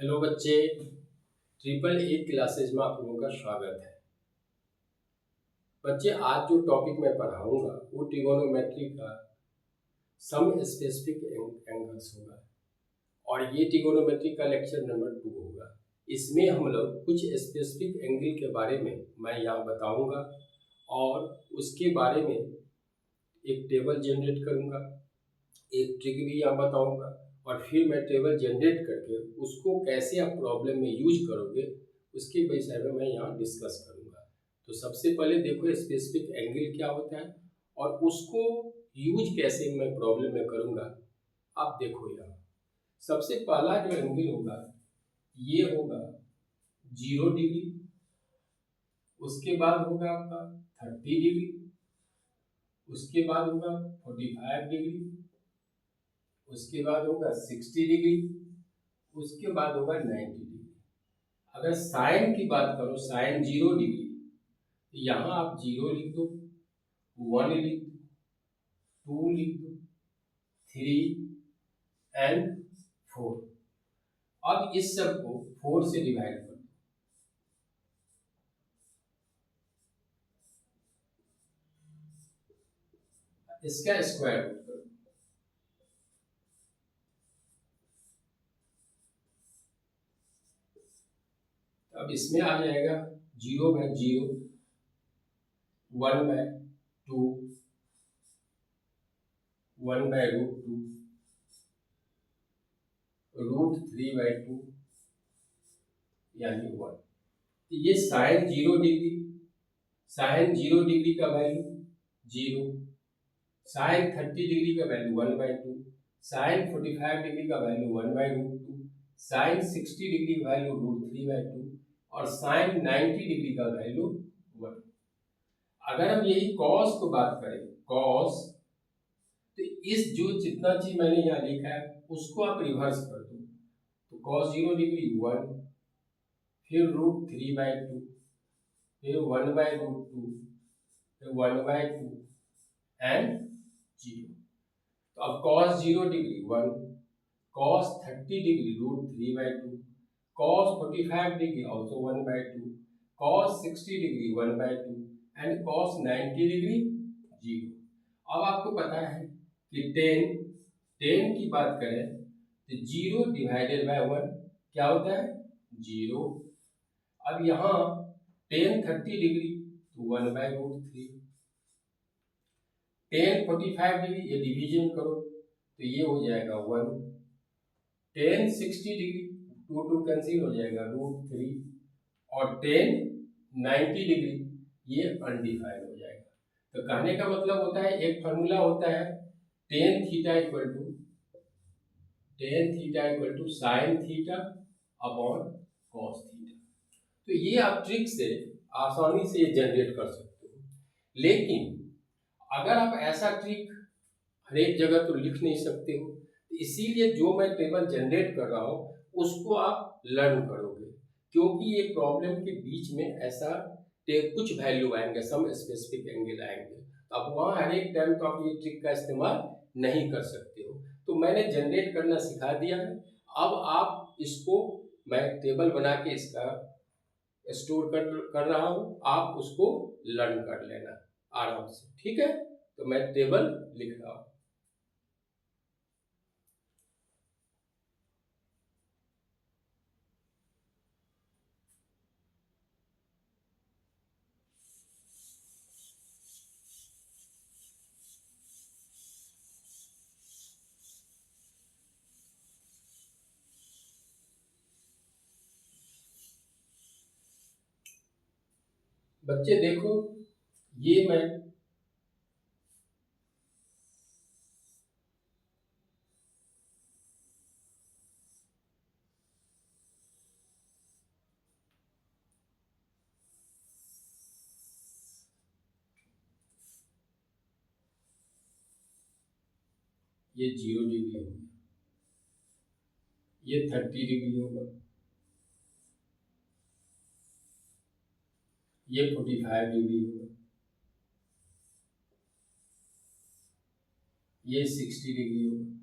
Hello बच्चे, triple A classes में आप लोगों का स्वागत है। बच्चे, आज जो टॉपिक मैं पढ़ाऊंगा वो ट्रिगोनोमेट्री का सम स्पेसिफिक एंगल्स होगा और ये ट्रिगोनोमेट्री का लेक्चर नंबर 2 होगा। इसमें हम लोग कुछ स्पेसिफिक एंगल के बारे में मैं यहाँ बताऊंगा और उसके बारे में एक टेबल जनरेट करूंगा, एक ट्रिक भी यहाँ बताऊंगा और फिर मैं टेबल जनरेट करके उसको कैसे आप प्रॉब्लम में यूज करोगे उसके विषय में मैं यहाँ डिस्कस करूंगा। तो सबसे पहले देखो स्पेसिफिक एंगल क्या होता है और उसको यूज कैसे मैं प्रॉब्लम में करूंगा। आप देखो यहाँ सबसे पहला जो एंगल होगा ये होगा 0 डिग्री, उसके बाद होगा आपका 30 डिग्री, उसके बाद होगा 45 डिग्री, उसके बाद होगा 60 डिग्री, उसके बाद होगा 90 डिग्री। अगर साइन की बात करो, साइन 0 डिग्री, यहाँ आप 0 लिख दो, 1 लिख दो, 2 लिख दो, 3 एंड 4। अब इस सब को 4 से डिवाइड कर दो, इसका स्क्वायर रूट करो। अब इसमें आ जाएगा 0/0, 1/2, 1/√2, √3/2 यानी 1। ये साइन 0 डिग्री का वैल्यू 0, साइन 30 डिग्री का वैल्यू 1/2, साइन 45 डिग्री का वैल्यू 1/√2, साइन 60 डिग्री का वैल्यू √3/2 और साइन 90 डिग्री का वैल्यू 1। अगर हम यही कॉस को बात करें, कॉस, तो इस जो जितना चीज मैंने यहाँ लिखा है उसको आप रिवर्स कर दो, तो कॉस 0 डिग्री 1, फिर √3/2, फिर 1/√2, फिर 1/2 एंड 0। तो अब cos 0 degree 1, cos 30 degree √3/2, cos 45 degree also 1/2, cos 60 degree 1/2 and cos 90 degree 0। अब आपको पता है कि टेन की बात करें तो 0/1 क्या होता है? 0। अब यहाँ टेन 30 डिग्री तो 1/√3, टेन 45 डिग्री ये डिवीजन करो तो ये हो जाएगा 1, टेन 60 डिग्री 2 कैंसिल हो जाएगा √3 और टेन 90 डिग्री ये अनडिफाइंड हो जाएगा। तो कहने का मतलब होता है एक फॉर्मूला होता है tan theta equal to sine theta upon cos theta. तो ये आप ट्रिक से आसानी से जनरेट कर सकते हो, लेकिन अगर आप ऐसा ट्रिक हर एक जगह तो लिख नहीं सकते हो, तो इसीलिए जो मैं टेबल जनरेट कर रहा हूँ उसको आप लर्न करोगे, क्योंकि ये प्रॉब्लम के बीच में ऐसा कुछ वैल्यू आएंगे, सम स्पेसिफिक एंगल आएंगे, तो आप वहाँ हर एक टाइम तो आप ये ट्रिक का इस्तेमाल नहीं कर सकते हो। तो मैंने जनरेट करना सिखा दिया है, अब आप इसको मैं टेबल बना के इसका स्टोर कर रहा हूँ, आप उसको लर्न कर लेना आराम से, ठीक है? तो मैं टेबल लिख रहा हूँ। बच्चे देखो, ये मैं ये 0 डिग्री होगा, ये 30 डिग्री होगा, ये 45 डिग्री होगा, ये 60 डिग्री होगा,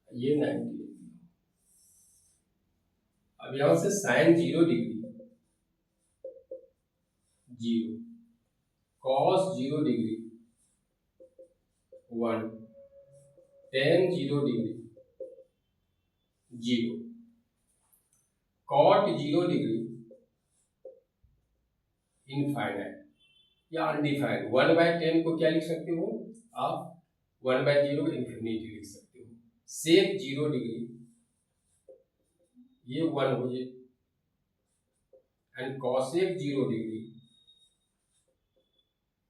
ये 90 डिग्री। अब यहां से sine 0 degree 0, cos 0 degree 1, tan 0 degree 0, cot 0 degree infinite या अनडिफाइंड। 1/10 को क्या लिख सकते हो आप, 1/0 इन्फिनिटी लिख सकते हो। सेक 0 डिग्री, ये 1 हो जाए, एंड कॉसेक 0 डिग्री,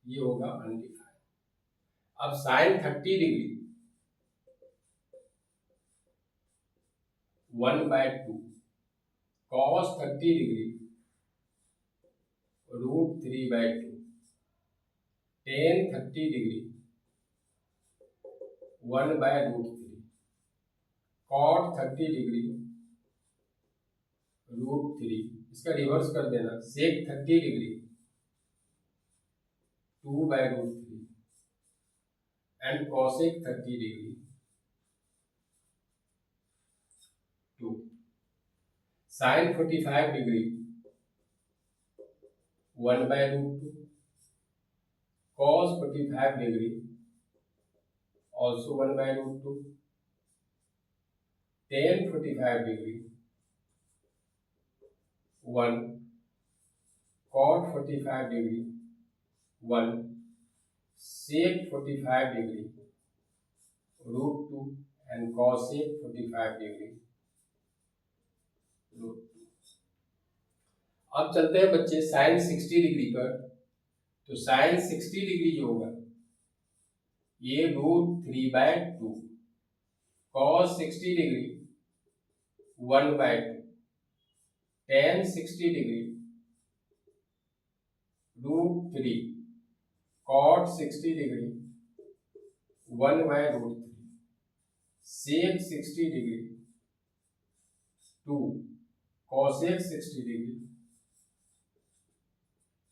ये होगा अनडिफाइंड। अब sine 30 degree 1/2, cos 30 degree √3/2, tan 30 degree 1/√3, cot 30 degree √3, इसका रिवर्स कर देना, sec 30 degree 2/√3, and cosec 30 degree 2, sine 45 degree 1/√2, cos 45 degree also 1/√2, tan 45 degree 1, cot 45 degree 1, sec 45 degree √2, and cosec 45 degree √2। अब चलते हैं बच्चे साइन 60 डिग्री पर। तो साइन 60 डिग्री जो होगा ये √3/2, cos 60 degree 1/2, tan 60 degree √3, cot 60 degree 1/√3, sec 60 degree 2, cosec 60 degree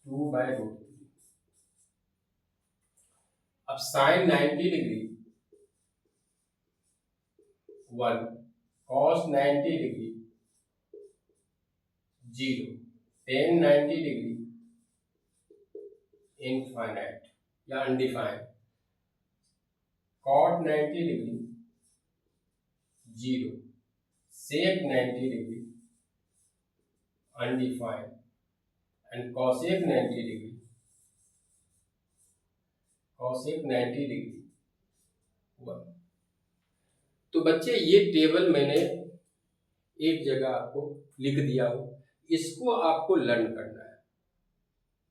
2/√3। अब sine 90 degree 1, cos 90 degree 0, tan 90 degree infinite या undefined, cot 90 degree 0, sec 90 degree undefined, and cosec 90 degree 1। तो बच्चे ये टेबल मैंने एक जगह आपको लिख दिया हो, इसको आपको लर्न करना है,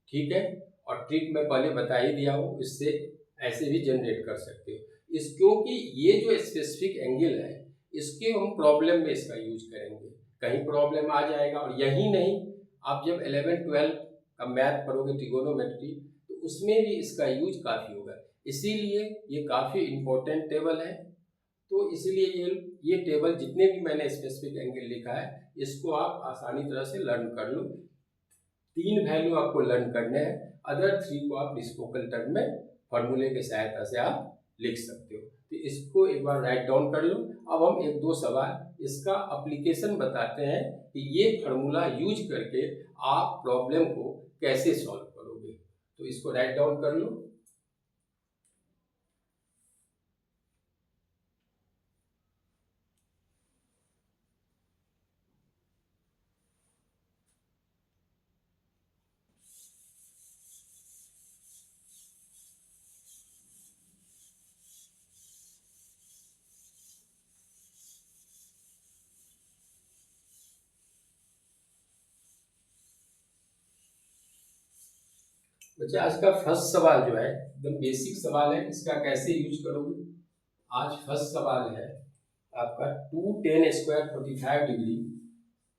ठीक है। और ट्रिक मैं पहले बता ही दिया हूँ, इससे ऐसे भी जनरेट कर सकते हो इस, क्योंकि ये जो स्पेसिफिक एंगल है इसके हम प्रॉब्लम में इसका यूज करेंगे, कहीं प्रॉब्लम आ जाएगा। और यही नहीं, आप जब 11-12 का मैथ पढ़ोगे ट्रिगोनोमेट्री, तो उसमें भी इसका यूज काफ़ी होगा, इसीलिए ये काफ़ी इम्पोर्टेंट टेबल है। तो इसीलिए ये टेबल जितने भी मैंने स्पेसिफिक एंगल लिखा है इसको आप आसानी तरह से लर्न कर लो। 3 वैल्यू आपको लर्न करने हैं, अदर 3 को आप रिसिप्रोकल टर्म में फॉर्मूले की सहायता से आप लिख सकते हो। तो इसको एक बार राइट डाउन कर लो। अब हम 1-2 सवाल इसका एप्लीकेशन बताते हैं कि ये फार्मूला यूज करके आप प्रॉब्लम को कैसे सॉल्व करोगे। तो इसको राइट डाउन कर लो। बच्चे आज का फर्स्ट सवाल जो है एकदम बेसिक सवाल है, इसका कैसे यूज करोगे। आज फर्स्ट सवाल है आपका 2 tan square 45 degree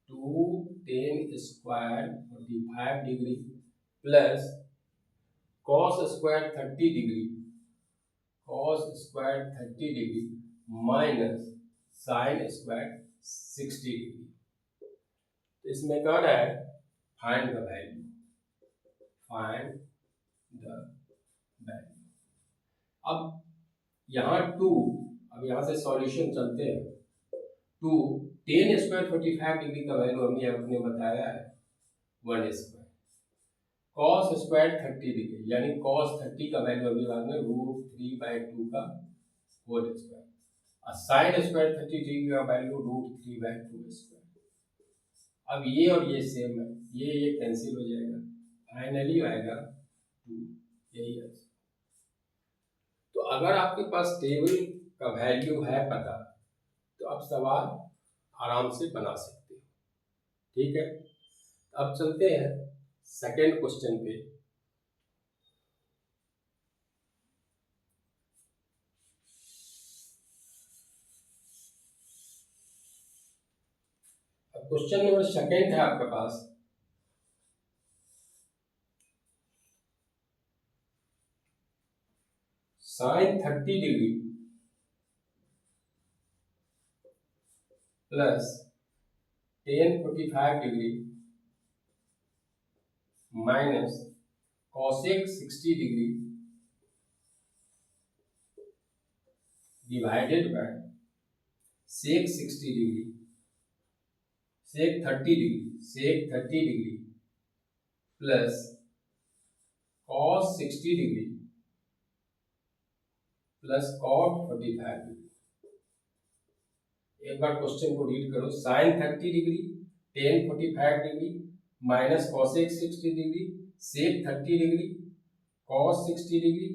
2 tan square 45 degree plus cos square 30 degree cos square 30 degree minus sine square 60 degree. तो इसमें कह रहा है find the value, find the value. अब यहाँ 2, अब यहाँ से सॉल्यूशन चलते हैं। टू टेन स्क्वायर 45 डिग्री का वैल्यू हमें आपने बताया है 1 स्क्वायर, कॉस स्क्वायर 30 डिग्री यानी कॉस 30 का वैल्यू अभी आपने √3/2 का होल स्क्वायर, और साइन स्क्वायर 30 डिग्री का वैल्यू √3/2 स्क्वायर। अब ये और ये सेम है, ये कैंसिल हो जाएगा, फाइनली आएगा 2, यही है। तो अगर आपके पास टेबल का वैल्यू है पता तो आप सवाल आराम से बना सकते हो, ठीक है। अब चलते हैं सेकेंड क्वेश्चन पे। अब क्वेश्चन नंबर सेकेंड है आपके पास, sine 30 degree plus tan 45 degree minus cosec 60 degree divided by sec 60 degree, sec 30 degree plus cos 60 degree plus cot 45 degree. एक बार क्वेश्चन को रीड करो, sine 30 degree tan 45 degree minus cosec 60 degree sec 30 degree cos 60 degree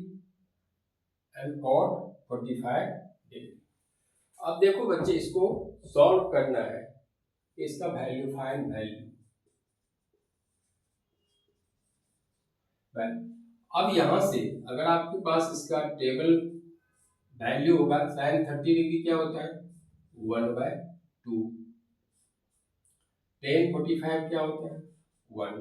and cot 45 degree. अब देखो बच्चे, इसको solve करना है, इसका वैल्यू फाइंड वैल्यू। अब यहां से अगर आपके पास इसका टेबल वैल्यू होगा, साइन 30 डिग्री क्या होता है 1/2, टेन 45 क्या होता है 1,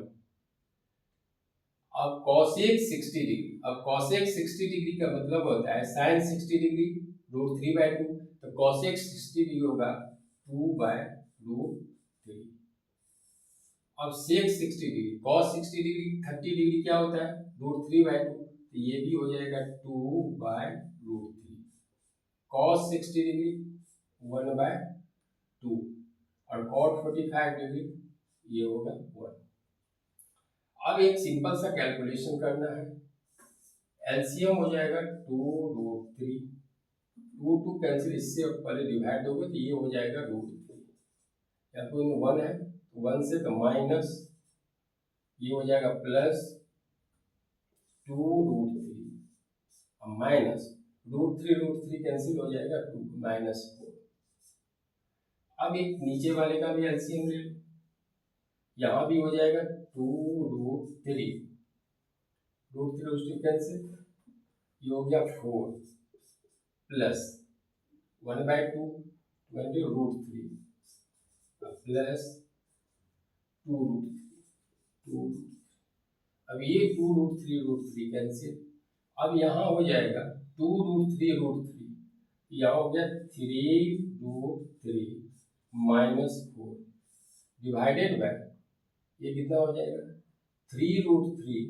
अब कॉसेक 60 डिग्री, अब कॉसेक 60 डिग्री का मतलब होता है साइन 60 डिग्री √3/2, तो कॉसेक 60 डिग्री होगा 2/√3। अब सेक 60 डिग्री, कॉस 60 डिग्री 30 डिग्री क्या होता है √3/2, तो ये भी हो जाएगा 2/√3। कॉस 60 डिग्री 1/2 और कॉट 45 डिग्री ये होगा 1। अब एक सिंपल सा कैलकुलेशन करना है, एलसीएम हो जाएगा 2√3, 2 कैंसिल, इससे पहले डिवाइड होगा तो ये हो जाएगा √3, या तो 1 है 1 से तो माइनस ये हो जाएगा प्लस 2√3 माइनस √3 कैंसिल हो जाएगा 2 -4। अब एक नीचे वाले का भी एलसीएम ले लो, यहाँ भी हो जाएगा 2√3 कैंसिल, ये हो गया 4 प्लस 1/2 √3 प्लस 2√3। अब ये 2√3 कैंसिल, अब यहाँ हो जाएगा 2√3 यहाँ हो गया 3√3 -4 डिवाइडेड बाय ये कितना हो जाएगा 3√3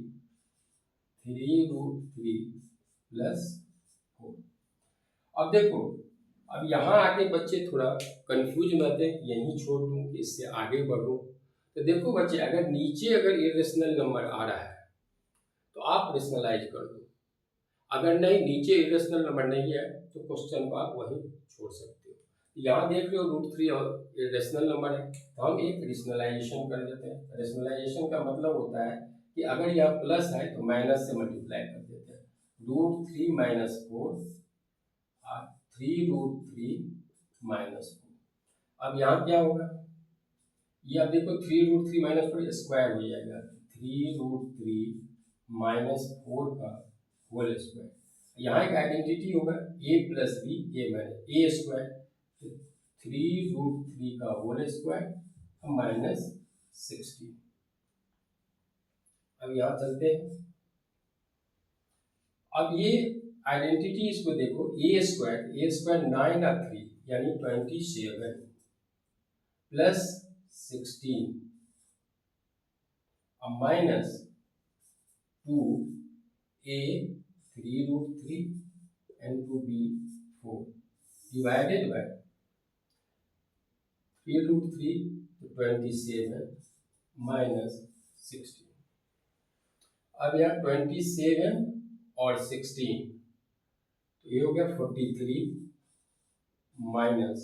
प्लस 4। अब देखो, अब यहाँ आके बच्चे थोड़ा कंफ्यूज मत है, यहीं छोड़ दूँ कि इससे आगे बढ़ूँ। तो देखो बच्चे, अगर नीचे अगर इरेशनल नंबर आ रहा है तो आप रेशनलाइज कर दो, अगर नहीं नीचे इरेशनल नंबर नहीं है तो क्वेश्चन को आप वहीं छोड़ सकते हो। यहाँ देख रहे हो √3 और रेशनल नंबर है, तो हम एक रेशनलाइजेशन कर देते हैं। रेशनलाइजेशन का मतलब होता है कि अगर यह प्लस है तो माइनस से मल्टीप्लाई कर देते हैं, √3 - 4 और 3√3 -4। अब यहाँ क्या होगा, ये अब देखो 3√3 - 4 स्क्वायर हो जाएगा, 3√3 -4 का होल स्क्वायर। यहाँ एक आइडेंटिटी होगा a plus B a square, तो 3√3 का होल स्क्वायर -16। अब यहाँ चलते हैं, अब ये आइडेंटिटी इसको देखो, a स्क्वायर 9 और 3 यानी 27 plus 16 minus 2a 3√3 and 2b 4 divided by फिर रूट 3 तो 27 माइनस 16। अब यहाँ 27 और 16 तो ये हो गया 43 minus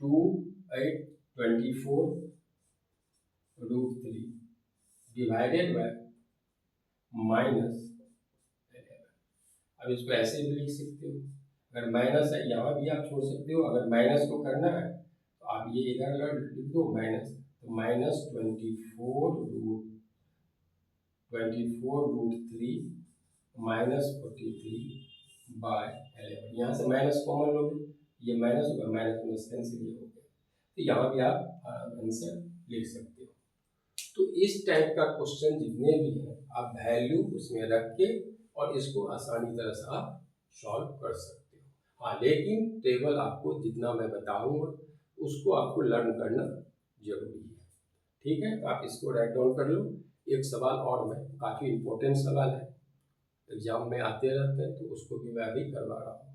2 8 24 root 3 divided by minus 11। अब इसको ऐसे भी लिख सकते हो, अगर माइनस है यहाँ भी आप छोड़ सकते हो, अगर माइनस को करना है तो आप ये इधर लिख दो माइनस, तो माइनस 24 रूट 3 माइनस 43 बाय 11। यहाँ से माइनस कॉमन लोगे, ये माइनस होगा, माइनस माइनस कैंसिल हो गया, तो यहाँ भी आप आंसर लिख सकते हो। तो इस टाइप का क्वेश्चन जितने भी हैं आप वैल्यू उसमें रख के और इसको आसानी तरह से आप सॉल्व कर सकते हो। हाँ, लेकिन टेबल आपको जितना मैं बताऊंगा उसको आपको लर्न करना जरूरी है। ठीक है, तो आप इसको राइट डाउन कर लो। एक सवाल और मैं, काफ़ी इम्पोर्टेंट सवाल है, एग्जाम में आते रहते हैं, तो उसको भी मैं अभी करवा रहा हूँ।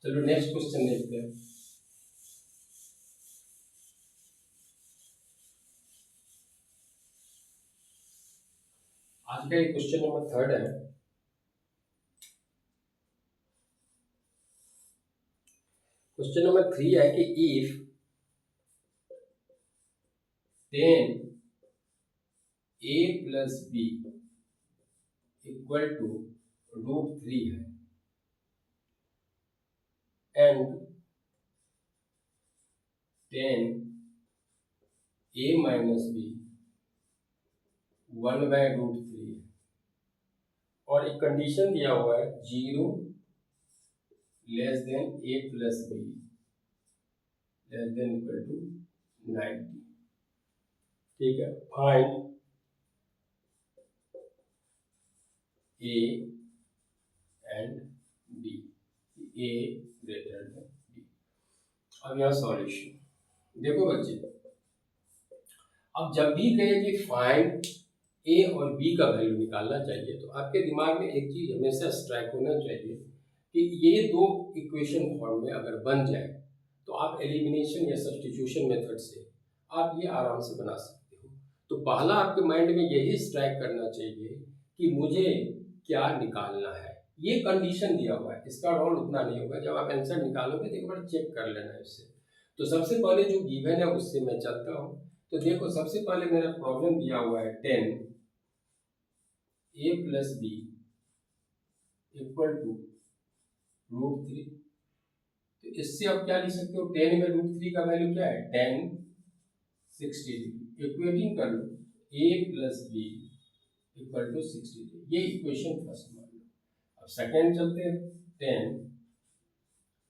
चलो नेक्स्ट क्वेश्चन देखते हैं। आज का क्वेश्चन नंबर 3 है। क्वेश्चन नंबर 3 है कि if 10 a plus b equal to root 3 है and 10 a minus b 1 by root 3 है, और एक कंडीशन दिया हुआ है 0 less than a plus b less than equal to 90। ठीक है, find a and b, a greater than b। अब यहाँ सॉल्यूशन देखो बच्चे, अब जब भी कहे कि फाइंड ए और बी का वैल्यू निकालना चाहिए तो आपके दिमाग में एक चीज हमेशा स्ट्राइक होना चाहिए कि ये दो इक्वेशन फॉर्म में अगर बन जाए तो आप एलिमिनेशन या सब्स्टिट्यूशन मेथड से आप ये आराम से बना सकते हो। तो पहला आपके माइंड में यही स्ट्राइक करना चाहिए कि मुझे क्या निकालना है। ये कंडीशन दिया हुआ है, इसका रोल उतना नहीं होगा, जब आप आंसर निकालोगे तो एक बार चेक कर लेना इससे। तो सबसे पहले जो गिवन है उससे मैं चलता हूँ। तो देखो सबसे पहले मेरा प्रॉब्लम दिया हुआ है 10 a plus B equal to root 3। तो इससे आप क्या लिख सकते हो, 10 में रूट 3 का वैल्यू क्या है 10 60 डिग्री, इक्वेटिंग कर लो a plus B equal to 60 degree, ये इक्वेशन फर्स्ट मान लो। अब सेकेंड चलते हैं, 10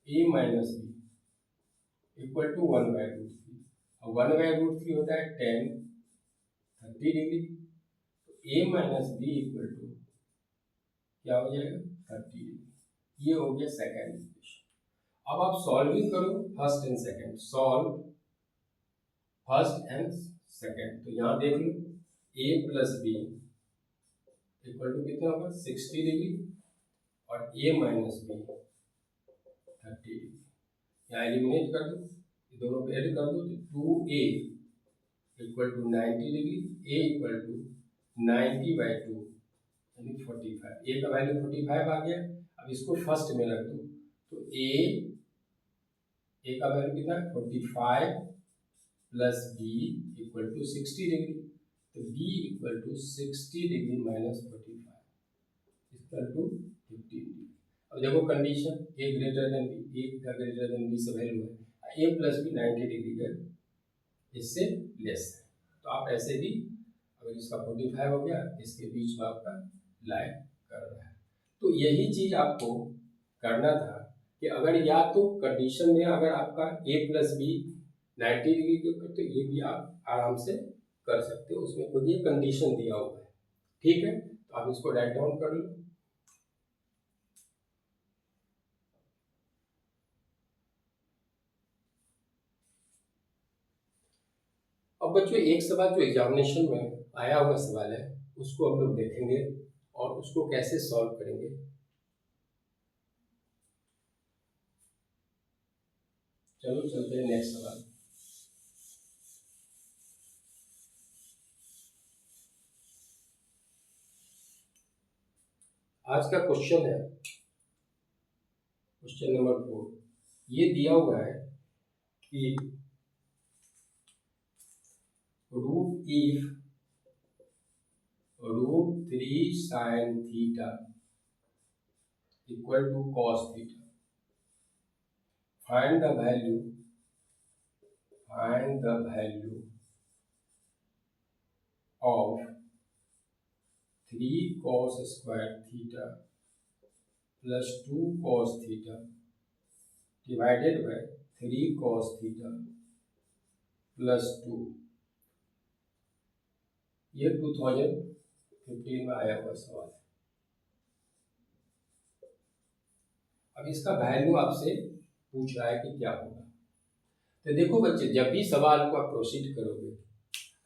a minus B equal to 1 by root 3। अब 1 बाय रूट 3 होता है 10 30 डिग्री, तो a minus B equal to क्या हो जाएगा 30 डिग्री। ये हो गया सेकेंड इक्वेशन। अब आप सॉल्विंग करो first and second, solve first and second. तो यहाँ देख लो a plus B equal to कितना होगा 60 डिग्री और a माइनस बी 30 डिग्री। यहाँ एलिमिनेट कर दो, ये दोनों को ऐड कर दो, तो 2a equal to 90 degree, a equal to 90 by 2 यानी 45। ए का वैल्यू 45 आ गया। अब इसको फर्स्ट में रख दो, तो ए का वैल्यू कितना है 45 plus B equal to 60 degree, तो B equal to 60 degree minus 45 equal to 50 degree. अब देखो condition A greater than B, A का ग्रेटर देन बी से वैल्यू है, ए प्लस बी 90 डिग्री का इससे लेस है। तो आप ऐसे भी अगर इसका 45 हो गया, इसके बीच में आपका लाइन कर रहा है। तो यही चीज आपको करना था कि अगर या तो कंडीशन में अगर आपका a प्लस बी 90 डिग्री के ऊपर, तो ये भी आप आराम से कर सकते हो, उसमें खुद ये कंडीशन दिया हुआ है। ठीक है, तो आप इसको राइट डाउन कर लो। अब बच्चों एक सवाल जो एग्जामिनेशन में आया हुआ सवाल है उसको हम लोग देखेंगे और उसको कैसे सॉल्व करेंगे। चलो चलते हैं नेक्स्ट सवाल। आज का क्वेश्चन है क्वेश्चन नंबर 4। ये दिया हुआ है कि root if √3 sin theta equal to cos theta, find the value of 3 cos square theta plus 2 cos theta divided by 3 cos theta plus 2। ये 2015 में आया हुआ सवाल है। अब इसका वैल्यू आपसे पूछ रहा है कि क्या होगा। तो देखो बच्चे, जब भी सवाल को आप प्रोसीड करोगे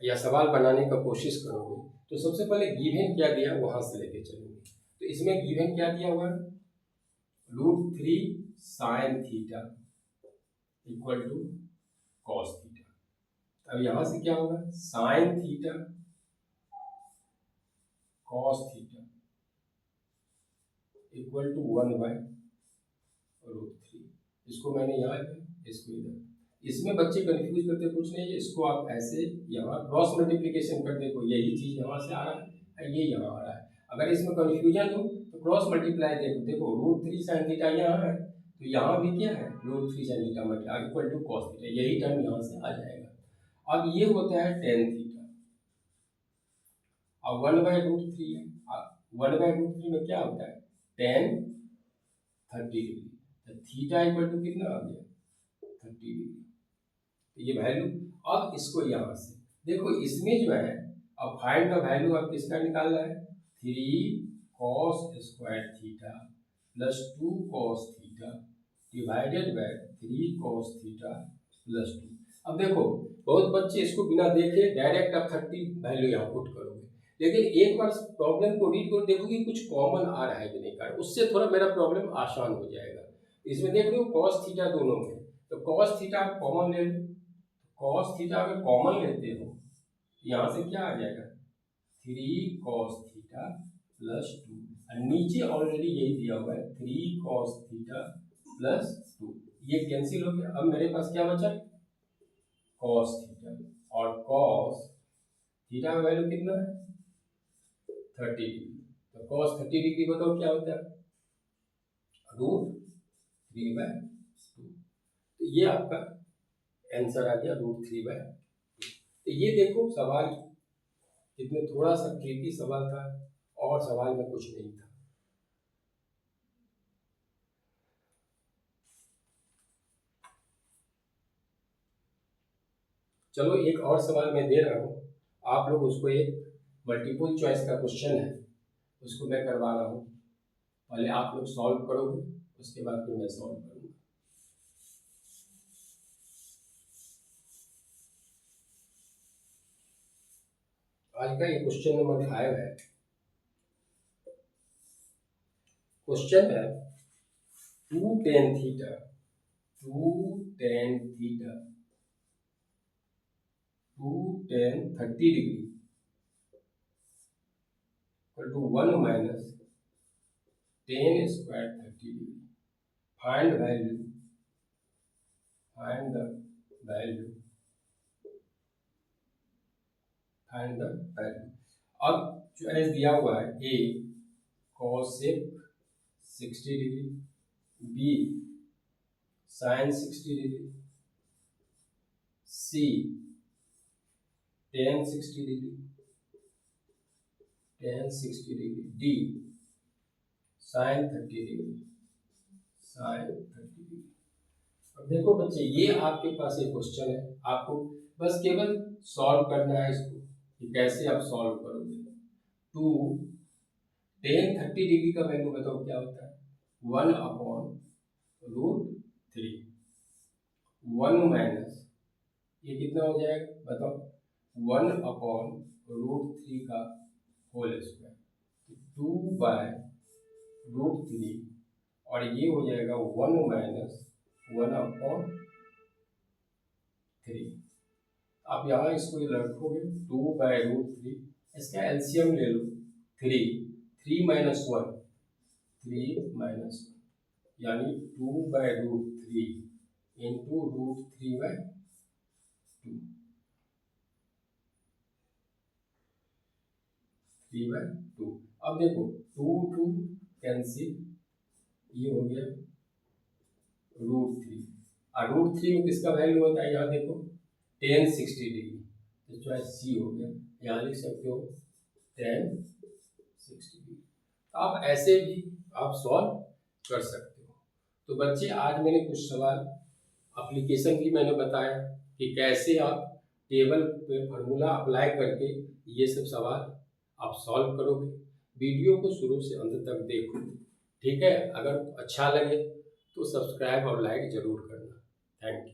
या सवाल बनाने का कोशिश करोगे तो सबसे पहले गिवन क्या दिया वहां से लेके चलेंगे। तो इसमें गिवन क्या दिया हुआ है, √3 sin theta equal to cos theta. अब यहां से क्या होगा, sin theta cos theta equal to 1/√3। इसको मैंने यहाँ इसको इधर। इसमें बच्चे कंफ्यूज करते कुछ नहीं है, इसको आप ऐसे यहाँ क्रॉस मल्टीप्लिकेशन कर देखो, यही चीज यहाँ से आ रहा है, ये यहाँ आ रहा है। अगर इसमें कंफ्यूजन हो तो क्रॉस मल्टीप्लाई देखो, देखो √3 sin थीटा यहाँ है तो यहाँ भी क्या है, √3 sin theta multiply equal to cos theta, यही टर्म यहाँ से आ जाएगा। अब ये होता है tan थीटा, अब 1/√3 है, 1/√3 में क्या होता है tan 30 डिग्री, तो थीटा इक्वल टू कितना आ गया 30 डिग्री। तो ये वैल्यू, अब इसको यहाँ से देखो, इसमें जो है अब फाइंड द वैल्यू अब किसका निकालना है, 3 cos square theta plus 2 cos theta divided by 3 cos theta plus 2। अब देखो बहुत बच्चे इसको बिना देखे डायरेक्ट आप 30 वैल्यू यहाँ पुट करोगे, लेकिन एक बार प्रॉब्लम को रीड कर देखो कि कुछ कॉमन आ रहा है कि नहीं, कर उससे थोड़ा मेरा प्रॉब्लम आसान हो जाएगा। इसमें देख लो cos थीटा दोनों में, तो cos थीटा आप कॉमन ले लो, cos थीटा अगर कॉमन लेते हो यहाँ से क्या आ जाएगा 3 cos थीटा प्लस 2, और नीचे ऑलरेडी यही दिया हुआ है 3 cos थीटा प्लस 2, ये कैंसिल हो गया। अब मेरे पास क्या बचा cos थीटा, और cos थीटा का वैल्यू कितना है 30 डिग्री, तो cos 30 डिग्री बताओ क्या होता है √3/2। तो ये आपका आंसर आ गया √3/2। तो ये देखो सवाल इसमें थोड़ा सा ट्रिकी सवाल था और सवाल में कुछ नहीं था। चलो एक और सवाल मैं दे रहा हूँ, आप लोग उसको, एक मल्टीपल चॉइस का क्वेश्चन है उसको मैं करवा रहा हूँ, पहले आप लोग सॉल्व करोगे उसके बाद फिर मैं सॉल्व करूँगा। आज का ये क्वेश्चन नंबर 5 है। क्वेश्चन है 2 tan theta 2 tan 30 degree equal to 1 minus tan square 30 degree. Find the value अब चॉइस दिया हुआ है A cosec 60 degree, B sin 60 degree, C tan 60 degree, D sin 30 degree. अब देखो बच्चे, ये आपके पास एक क्वेश्चन है, आपको बस केवल सॉल्व करना है इसको कि कैसे आप सॉल्व करोगे। 2 tan 30 डिग्री का वैल्यू बताओ क्या होता है 1/√3, 1 माइनस ये कितना हो जाएगा बताओ 1/√3 का होल स्क्वायर, 2/√3, और ये हो जाएगा 1 - 1/3। आप यहाँ इसको रखोगे 2/√3, इसका एलसीएम ले लो 3, 3 - 1, 3 - 1, यानी 2/√3 इंटू √3/2, 3/2। अब देखो 2 कैंसिल, ये हो गया √3, और √3 में किसका वैल्यू होता है, यहाँ देखो tan 60 डिग्री, तो चॉइस सी हो गया। यहाँ लिख सकते हो tan 60 डिग्री। आप ऐसे भी आप सॉल्व कर सकते हो। तो बच्चे, आज मैंने कुछ सवाल एप्लीकेशन भी मैंने बताया कि कैसे आप टेबल पे फार्मूला अप्लाई करके ये सब सवाल आप सॉल्व करोगे। वीडियो को शुरू से अंत तक देखो, ठीक है। अगर अच्छा लगे तो सब्सक्राइब और लाइक ज़रूर करना। Thank you.